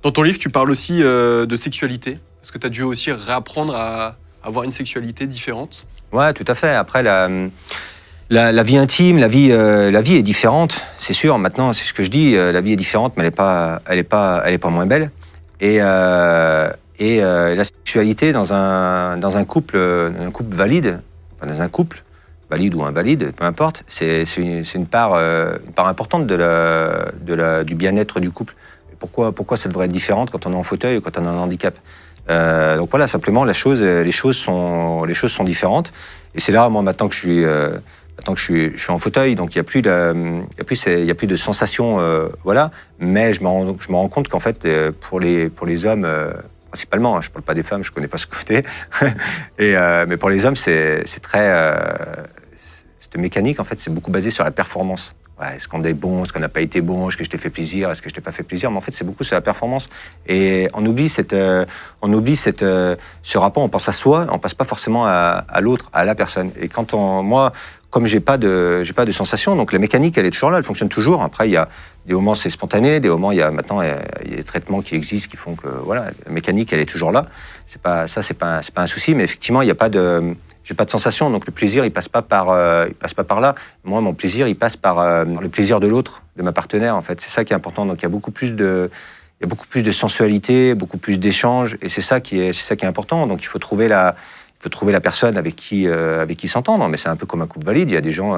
Dans ton livre, tu parles aussi de sexualité. Est-ce que tu as dû aussi réapprendre à avoir une sexualité différente? Ouais, tout à fait. Après, la vie intime, la vie est différente, c'est sûr. Maintenant, c'est ce que je dis, la vie est différente, mais elle est pas moins belle. Et la sexualité dans un couple valide, enfin dans un couple valide ou invalide, peu importe, c'est une part importante du bien-être du couple. Et pourquoi ça devrait être différente quand on est en fauteuil ou quand on a un handicap? Donc voilà, simplement les choses sont différentes. Et c'est là, moi, maintenant que je suis en fauteuil, donc il y a plus de sensations, voilà. Mais je me rends compte qu'en fait, pour les hommes, principalement, hein, je parle pas des femmes, je connais pas ce côté. Mais pour les hommes, c'est très cette mécanique, en fait, c'est beaucoup basé sur la performance. Ouais, est-ce qu'on est bon, est-ce qu'on n'a pas été bon, est-ce que je t'ai fait plaisir, est-ce que je t'ai pas fait plaisir? Mais en fait, c'est beaucoup sur la performance. Et on oublie ce rapport, on pense à soi, on passe pas forcément à l'autre, à la personne. Et moi, comme j'ai pas de sensation, donc la mécanique, elle est toujours là, elle fonctionne toujours. Après, il y a des moments, c'est spontané, des moments, il y a des traitements qui existent qui font que, voilà, la mécanique, elle est toujours là. C'est pas un souci, mais effectivement, j'ai pas de sensation, donc le plaisir, il passe pas par là. Moi, mon plaisir, il passe par le plaisir de l'autre, de ma partenaire, en fait. C'est ça qui est important. Donc, il y a beaucoup plus de sensualité, beaucoup plus d'échanges, et c'est ça qui est important. Donc, il faut trouver la personne avec qui s'entendre. Mais c'est un peu comme un couple valide. Il y a des gens,